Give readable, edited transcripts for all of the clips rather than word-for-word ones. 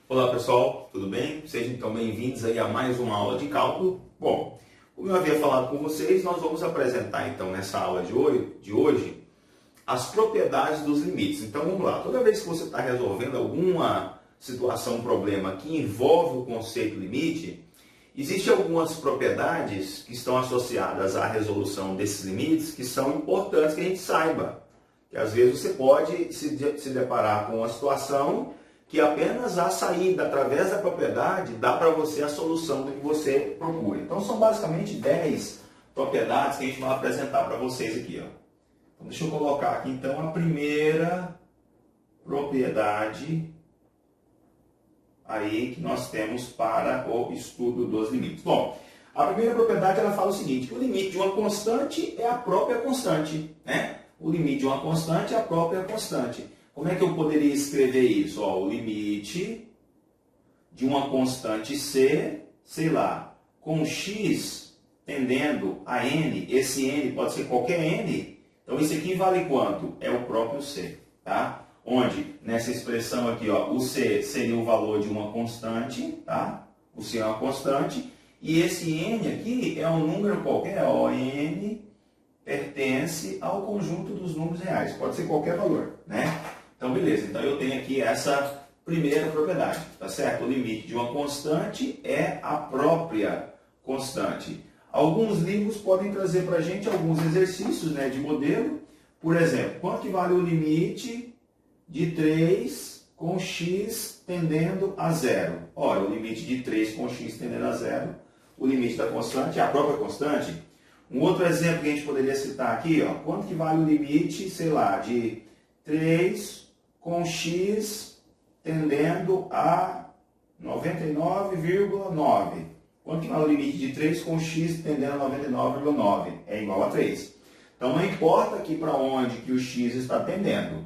Olá pessoal, tudo bem? Sejam então bem-vindos aí a mais uma aula de cálculo. Bom, como eu havia falado com vocês, nós vamos apresentar então nessa aula de hoje as propriedades dos limites. Então vamos lá, toda vez que você está resolvendo alguma situação, problema que envolve o conceito limite, existem algumas propriedades que estão associadas à resolução desses limites que são importantes que a gente saiba. Que às vezes você pode se deparar com uma situação que apenas a saída através da propriedade dá para você a solução do que você procura. Então são basicamente 10 propriedades que a gente vai apresentar para vocês aqui. Ó. Então, deixa eu colocar aqui então a primeira propriedade aí que nós temos para o estudo dos limites. Bom, a primeira propriedade ela fala o seguinte, que o limite de uma constante é a própria constante, né? O limite de uma constante é a própria constante. Como é que eu poderia escrever isso? Ó, o limite de uma constante C, sei lá, com x tendendo a n, esse n pode ser qualquer n, então isso aqui vale quanto? É o próprio C, tá? Onde, nessa expressão aqui, ó, o C seria o valor de uma constante, tá? O C é uma constante, e esse n aqui é um número qualquer, ó, n pertence ao conjunto dos números reais, pode ser qualquer valor, né? Então, beleza. Então, eu tenho aqui essa primeira propriedade, tá certo? O limite de uma constante é a própria constante. Alguns livros podem trazer para a gente alguns exercícios, né, de modelo. Por exemplo, quanto que vale o limite de 3 com x tendendo a zero? Olha, o limite de 3 com x tendendo a zero, o limite da constante é a própria constante. Um outro exemplo que a gente poderia citar aqui, ó, quanto que vale o limite, sei lá, de 3 com x tendendo a 99,9. Quanto que vale o limite de 3 com x tendendo a 99,9? É igual a 3. Então, não importa aqui para onde que o x está tendendo.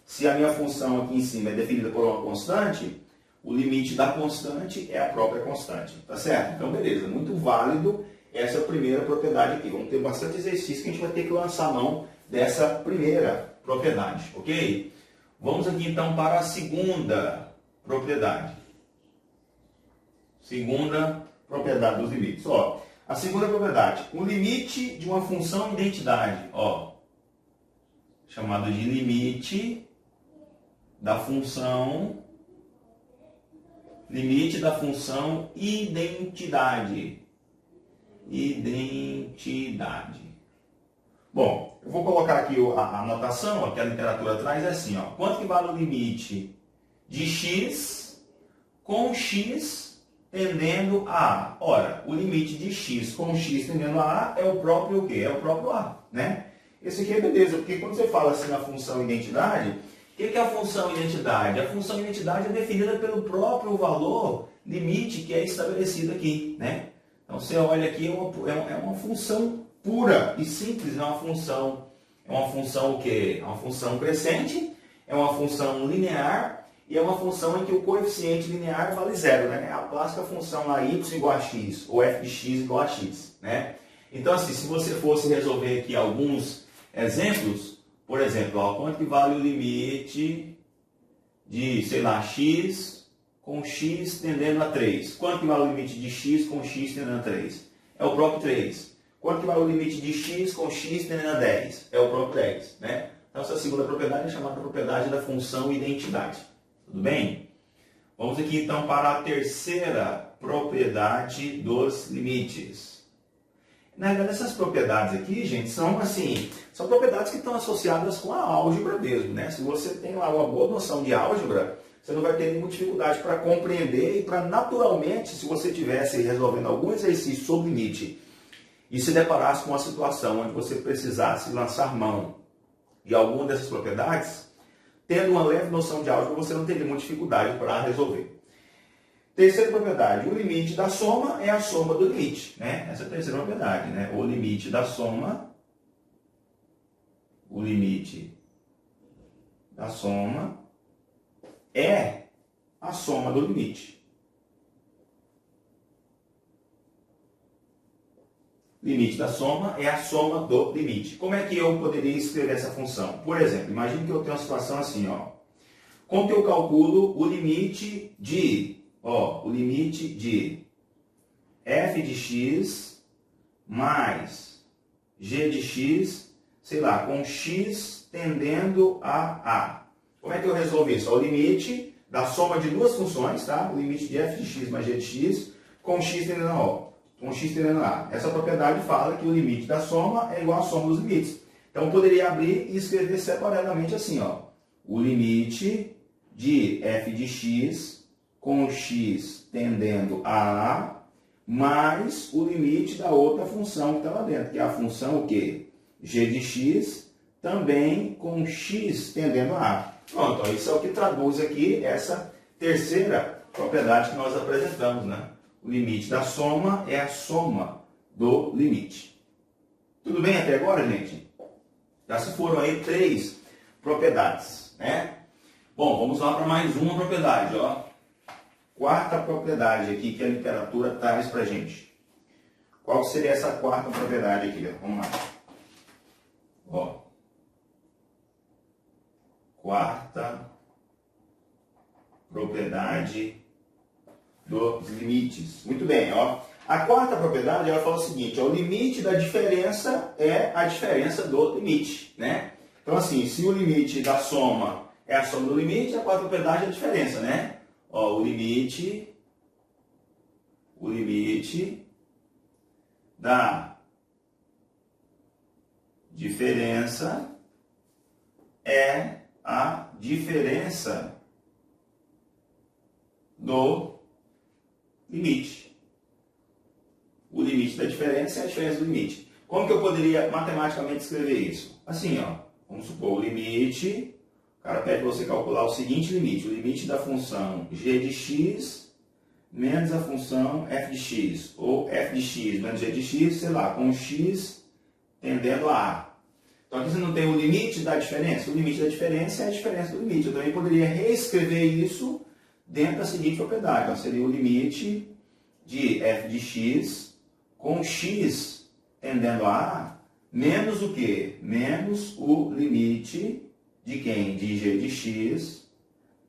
Se a minha função aqui em cima é definida por uma constante, o limite da constante é a própria constante. Tá certo? Então, beleza. Muito válido essa primeira propriedade aqui. Vamos ter bastante exercício que a gente vai ter que lançar a mão dessa primeira propriedade, ok? Vamos aqui então para a segunda propriedade. Segunda propriedade dos limites. Ó, a segunda propriedade, o limite de uma função identidade, ó, chamado de limite da função identidade. Bom, eu vou colocar aqui a anotação, ó, que a literatura traz é assim, ó. Quanto que vale o limite de x com x tendendo a A? Ora, o limite de x com x tendendo a A é o próprio o quê? É o próprio A, né? Esse aqui é beleza, porque quando você fala assim na função identidade, o que é a função identidade? A função identidade é definida pelo próprio valor limite que é estabelecido aqui, né? Então você olha aqui, é uma função pura e simples, é uma função o quê? É uma função crescente, é uma função linear e é uma função em que o coeficiente linear vale zero, né? É a clássica função lá y igual a x ou f de x igual a x, né? Então assim, se você fosse resolver aqui alguns exemplos, por exemplo, ó, quanto que vale o limite de, sei lá, x com x tendendo a 3? Quanto que vale o limite de x com x tendendo a 3? É o próprio 3. Quanto que vale o limite de x com x tendendo a 10? É o próprio 10, né? Então, essa segunda propriedade é chamada propriedade da função identidade. Tudo bem? Vamos aqui, então, para a terceira propriedade dos limites. Na verdade, essas propriedades aqui, gente, são propriedades que estão associadas com a álgebra mesmo, né? Se você tem lá uma boa noção de álgebra, você não vai ter nenhuma dificuldade para compreender e para, naturalmente, se você estivesse resolvendo algum exercício sobre limite e se deparasse com uma situação onde você precisasse lançar mão de alguma dessas propriedades, tendo uma leve noção de álgebra, você não teria muita dificuldade para resolver. Terceira propriedade, o limite da soma é a soma do limite, né? Essa é a terceira propriedade, né? O limite da soma é a soma do limite. limite da soma é a soma do limite. Como é que eu poderia escrever essa função? Por exemplo, imagine que eu tenho uma situação assim, ó. Como que eu calculo o limite de, f de x mais g de x, sei lá, com x tendendo a a. Como é que eu resolvo isso? O limite da soma de duas funções, tá? O limite de f de x mais g de x com x tendendo a o. Com x tendendo a. Essa propriedade fala que o limite da soma é igual à soma dos limites. Então, eu poderia abrir e escrever separadamente assim, ó. O limite de f de x com x tendendo a a mais o limite da outra função que está lá dentro, que é a função o quê? G de x também com x tendendo a a. Pronto, ó, isso é o que traduz aqui essa terceira propriedade que nós apresentamos, né? O limite da soma é a soma do limite. Tudo bem até agora, gente? Já se foram aí 3 propriedades, né? Bom, vamos lá para mais uma propriedade, ó. Quarta propriedade aqui que a literatura traz para a gente. Qual seria essa quarta propriedade aqui? Ó? Vamos lá. Ó. Quarta propriedade dos limites. Muito bem, ó. A quarta propriedade, ela fala o seguinte, ó, o limite da diferença é a diferença do limite, né? Então, assim, se o limite da soma é a soma do limite, a quarta propriedade é a diferença, né? Ó, o limite da diferença é a diferença do limite. O limite da diferença é a diferença do limite. Como que eu poderia matematicamente escrever isso? Assim, ó, vamos supor o limite, o cara pede para você calcular o seguinte limite, o limite da função g de x menos a função f de x, ou f de x menos g de x, sei lá, com x tendendo a a. Então aqui você não tem o limite da diferença, o limite da diferença é a diferença do limite. Eu também poderia reescrever isso dentro da seguinte propriedade, ó, seria o limite de f de x com x tendendo a a, menos o quê? Menos o limite de quem? De g de x,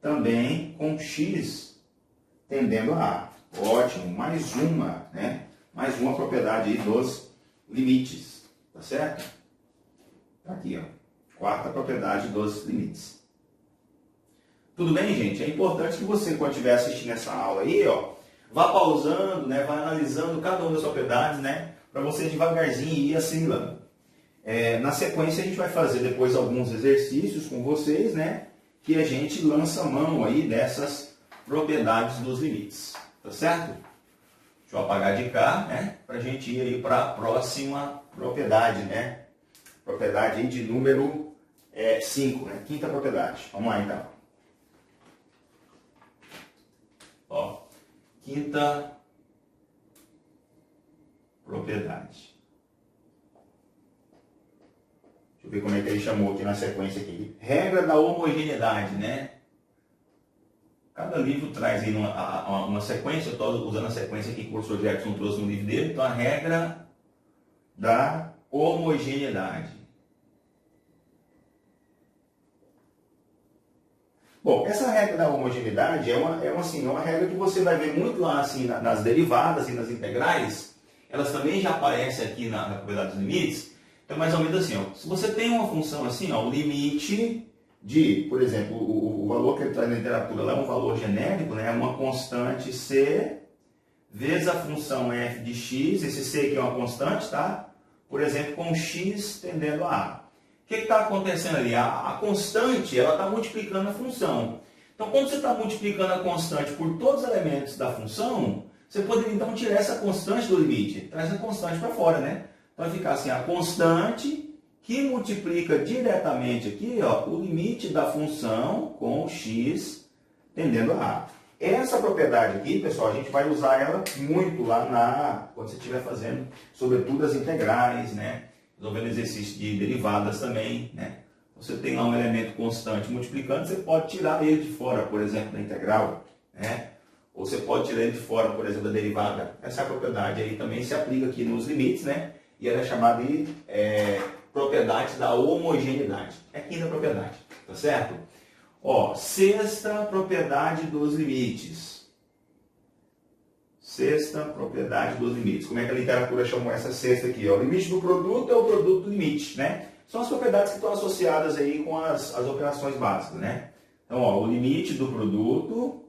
também com x tendendo a a. Ótimo, mais uma, né? Mais uma propriedade aí dos limites, tá certo? Tá aqui, ó. Quarta propriedade dos limites. Tudo bem, gente? É importante que você, quando estiver assistindo essa aula aí, ó, vá pausando, né? Vá analisando cada uma das propriedades, né? Para você devagarzinho ir assimilando. Na sequência, a gente vai fazer depois alguns exercícios com vocês, né? Que a gente lança mão aí dessas propriedades dos limites. Tá certo? Deixa eu apagar de cá, né? Para a gente ir aí para a próxima propriedade, né? Propriedade aí de número 5, né? Quinta propriedade. Vamos lá, então. Ó, quinta propriedade. Deixa eu ver como é que ele chamou aqui na sequência aqui. Regra da homogeneidade, né? Cada livro traz aí uma sequência. Eu estou usando a sequência aqui que o professor Jackson trouxe no livro dele. Então, a regra da homogeneidade. Bom, essa regra da homogeneidade é uma regra que você vai ver muito lá assim, nas derivadas e nas integrais. Elas também já aparecem aqui na propriedade dos limites. Então, mais ou menos assim, ó, se você tem uma função assim, ó, o limite de, por exemplo, o valor que ele traz na literatura lá é um valor genérico, né, é uma constante c vezes a função f de x, esse c aqui é uma constante, tá? Por exemplo, com x tendendo a a. O que está acontecendo ali? A constante ela está multiplicando a função. Então, quando você está multiplicando a constante por todos os elementos da função, você poderia então tirar essa constante do limite. Traz a constante para fora, né? Então, vai ficar assim, a constante que multiplica diretamente aqui, ó, o limite da função com x tendendo a a. Essa propriedade aqui, pessoal, a gente vai usar ela muito lá quando você estiver fazendo, sobretudo as integrais, né? Resolvendo exercício de derivadas também, né? Você tem lá um elemento constante multiplicando, você pode tirar ele de fora, por exemplo, da integral, né? Ou você pode tirar ele de fora, por exemplo, da derivada. Essa propriedade aí também se aplica aqui nos limites, né? e ela é chamada de propriedade da homogeneidade. É a quinta propriedade, tá certo? Ó, sexta propriedade dos limites. Sexta propriedade dos limites. Como é que a literatura chamou essa sexta aqui? Ó? O limite do produto é o produto do limite, né? São as propriedades que estão associadas aí com as operações básicas, né? Então, ó, o limite do produto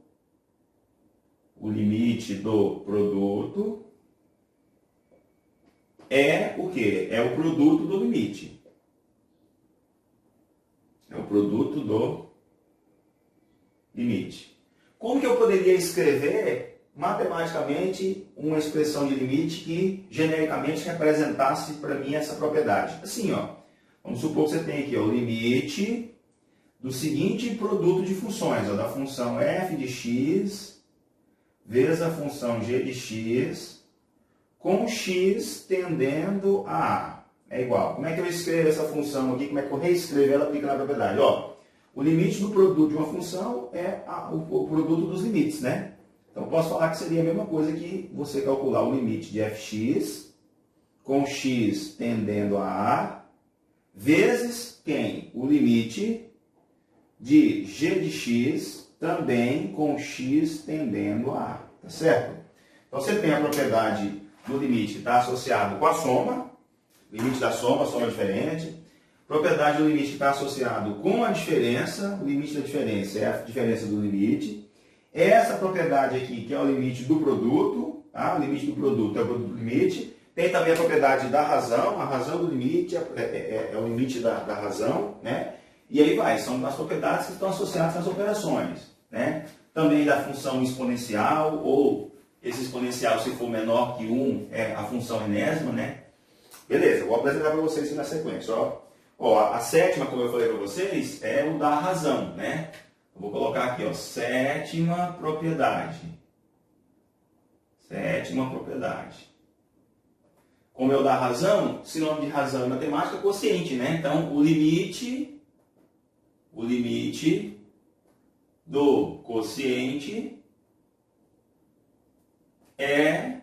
é o quê? É o produto do limite. É o produto do limite. Como que eu poderia escrever matematicamente uma expressão de limite que genericamente representasse para mim essa propriedade? Assim, ó, vamos supor que você tem aqui ó, o limite do seguinte produto de funções, ó, da função f de x vezes a função g de x com x tendendo a a. É igual. Como é que eu escrevo essa função aqui? Como é que eu reescrevo ela aplica na propriedade? Ó, o limite do produto de uma função é o produto dos limites, né? Então, eu posso falar que seria a mesma coisa que você calcular o limite de fx com x tendendo a vezes quem? O limite de g de x também com x tendendo a. Tá certo? Então, você tem a propriedade do limite que está associado com a soma, limite da soma, soma diferente. Propriedade do limite que está associado com a diferença, o limite da diferença é a diferença do limite. Essa propriedade aqui, que é o limite do produto, tá? O limite do produto é o produto do limite. Tem também a propriedade da razão, a razão do limite é o limite da razão, né? E aí vai, são as propriedades que estão associadas às operações, né? Também da função exponencial, ou esse exponencial, se for menor que 1, é a função enésima, né? Beleza, vou apresentar para vocês aqui na sequência, ó. Ó, a sétima, como eu falei para vocês, é o da razão, né? Eu vou colocar aqui, ó, sétima propriedade. Sétima propriedade. Como é o da razão, sinônimo de razão em matemática é quociente, né? Então, o limite do quociente é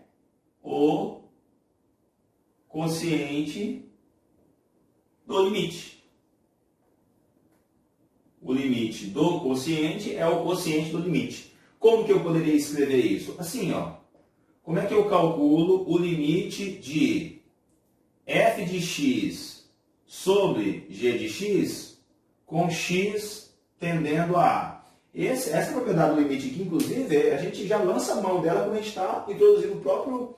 o quociente do limite. O limite do quociente é o quociente do limite. Como que eu poderia escrever isso? Assim, ó. Como é que eu calculo o limite de f de x sobre g de x com x tendendo a a? Essa propriedade do limite aqui, inclusive, a gente já lança a mão dela quando a gente está introduzindo o próprio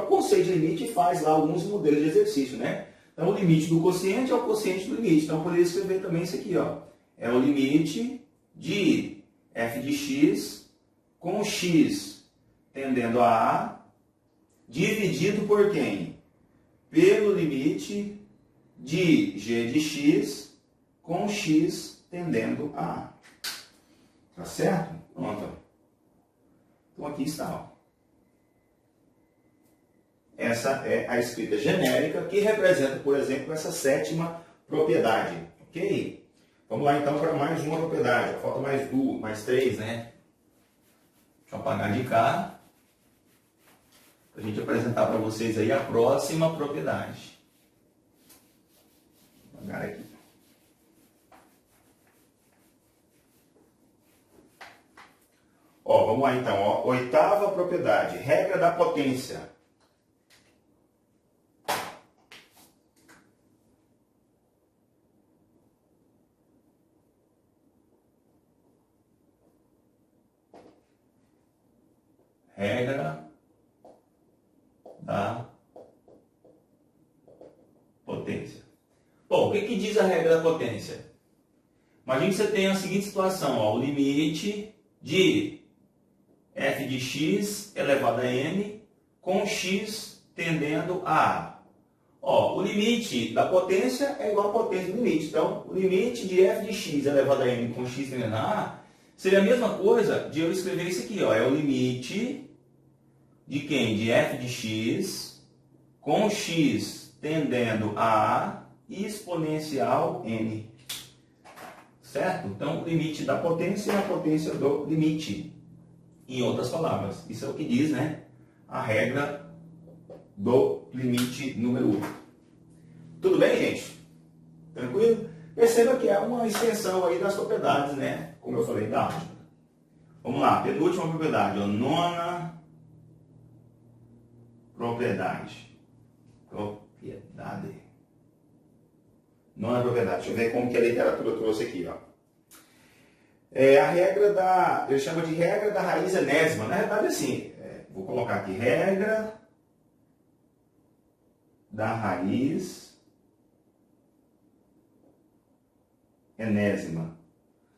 conceito de limite e faz lá alguns modelos de exercício, né? Então, o limite do quociente é o quociente do limite. Então, eu poderia escrever também isso aqui, ó. É o limite de f de x com x tendendo a a, dividido por quem? Pelo limite de g de x com x tendendo a a. Tá certo? Pronto. Então, aqui está, ó. Essa é a escrita genérica que representa, por exemplo, essa sétima propriedade. Ok? Vamos lá então para mais uma propriedade. Falta mais duas, mais três, né? Deixa eu apagar de cá. Para a gente apresentar para vocês aí a próxima propriedade. Vou apagar aqui. Ó, vamos lá então. Ó. Oitava propriedade. Regra da potência. Regra da potência. Bom, o que diz a regra da potência? Imagine que você tem a seguinte situação, ó, o limite de f de x elevado a n com x tendendo a a. Ó, o limite da potência é igual à potência do limite. Então, o limite de f de x elevado a n com x tendendo a a seria a mesma coisa de eu escrever isso aqui, ó, é o limite de quem? De f de x com x tendendo a exponencial n. Certo? Então, o limite da potência é a potência do limite. Em outras palavras, isso é o que diz, né? A regra do limite número 8. Tudo bem, gente? Tranquilo? Perceba que é uma extensão aí das propriedades, né? Como eu falei, da álgebra. Vamos lá, penúltima propriedade, ó, nona propriedade. Nona propriedade. Deixa eu ver como que a literatura trouxe aqui, ó. É a regra da, eu chamo de regra da raiz enésima. Na verdade, assim, vou colocar aqui, regra da raiz enésima.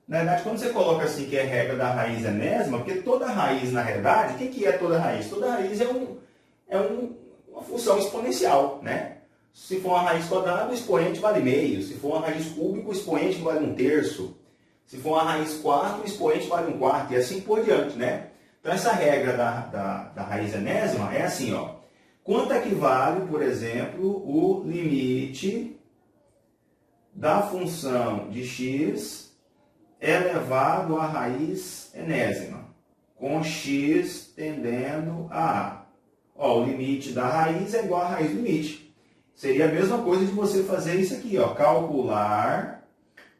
Na verdade, quando você coloca assim que é regra da raiz enésima, porque toda raiz, na realidade, o que é toda raiz? Toda raiz é uma função exponencial, né? Se for uma raiz quadrada, o expoente vale meio. Se for uma raiz cúbica, o expoente vale 1/3. Se for uma raiz quarta, o expoente vale 1/4. E assim por diante, né? Então, essa regra da raiz enésima é assim, ó. Quanto equivale, por exemplo, o limite da função de x elevado à raiz enésima, com x tendendo a a. Ó, o limite da raiz é igual à raiz do limite. Seria a mesma coisa de você fazer isso aqui, ó, calcular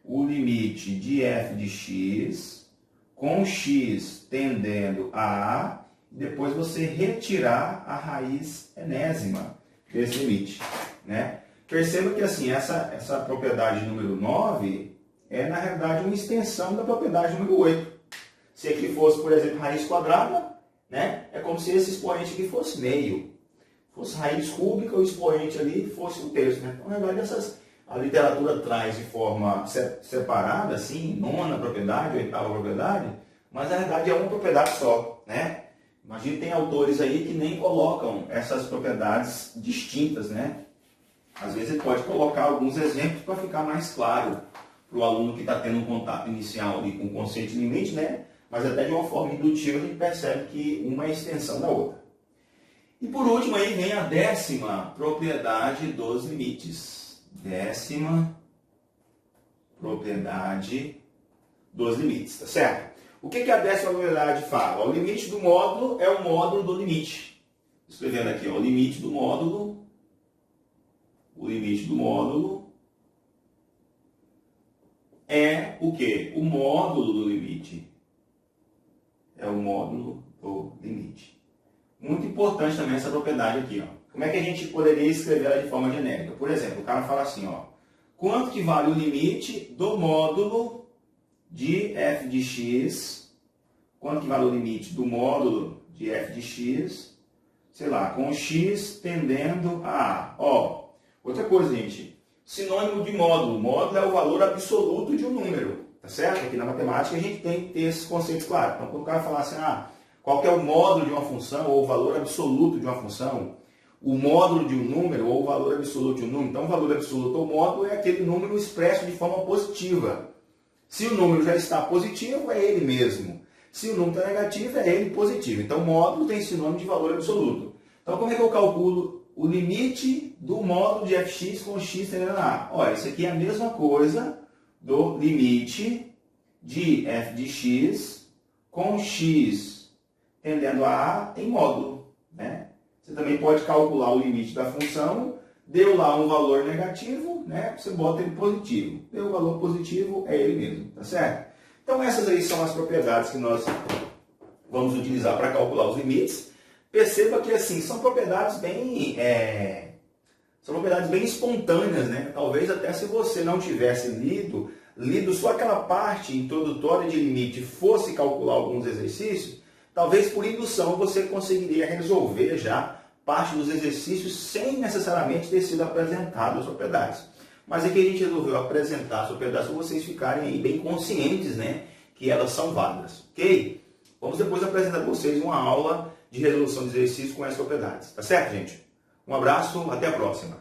o limite de f de x com x tendendo a a, e depois você retirar a raiz enésima desse limite, né? Perceba que assim, essa propriedade número 9 é, na realidade, uma extensão da propriedade número 8. Se aqui fosse, por exemplo, raiz quadrada, né? É como se esse expoente aqui fosse meio. Fosse raiz cúbica, o expoente ali fosse 1/3. Né? Então, na verdade, a literatura traz de forma separada, assim, nona propriedade, oitava propriedade, mas na verdade é uma propriedade só, né? Imagina, tem autores aí que nem colocam essas propriedades distintas, né? Às vezes ele pode colocar alguns exemplos para ficar mais claro para o aluno que está tendo um contato inicial ali com o conceito de limite, né? Mas até de uma forma indutiva a gente percebe que uma é extensão da outra. E por último aí vem a 10ª propriedade dos limites. 10ª propriedade dos limites, tá certo? O que a 10ª propriedade fala? O limite do módulo é o módulo do limite. Escrevendo aqui, ó, o limite do módulo. O limite do módulo é o quê? O módulo do limite. É o módulo do limite. Muito importante também essa propriedade aqui, ó. Como é que a gente poderia escrever ela de forma genérica? Por exemplo, o cara fala assim, ó. Quanto que vale o limite do módulo de f de x? Quanto que vale o limite do módulo de f de x? Sei lá, com x tendendo a A. Ó, outra coisa, gente. Sinônimo de módulo. Módulo é o valor absoluto de um número. Tá certo? Aqui na matemática a gente tem que ter esses conceitos claros. Então, quando o cara falar assim, qual que é o módulo de uma função ou o valor absoluto de uma função, o módulo de um número ou o valor absoluto de um número. Então, o valor absoluto ou módulo é aquele número expresso de forma positiva. Se o número já está positivo, é ele mesmo. Se o número está negativo, é ele positivo. Então, módulo tem sinônimo de valor absoluto. Então, como é que eu calculo o limite do módulo de fx com x tendendo a a? Olha, isso aqui é a mesma coisa do limite de f de x com x tendendo a em módulo, né? Você também pode calcular o limite da função, deu lá um valor negativo, né? Você bota ele positivo. Deu um valor positivo, é ele mesmo, tá certo? Então essas aí são as propriedades que nós vamos utilizar para calcular os limites. Perceba que assim, são propriedades bem espontâneas, né? Talvez até se você não tivesse lido só aquela parte introdutória de limite, fosse calcular alguns exercícios, talvez por indução você conseguiria resolver já parte dos exercícios sem necessariamente ter sido apresentado as propriedades. Mas aqui a gente resolveu apresentar as propriedades para vocês ficarem aí bem conscientes, né, que elas são válidas, ok? Vamos depois apresentar para vocês uma aula de resolução de exercícios com essas propriedades, tá certo, gente? Um abraço, até a próxima!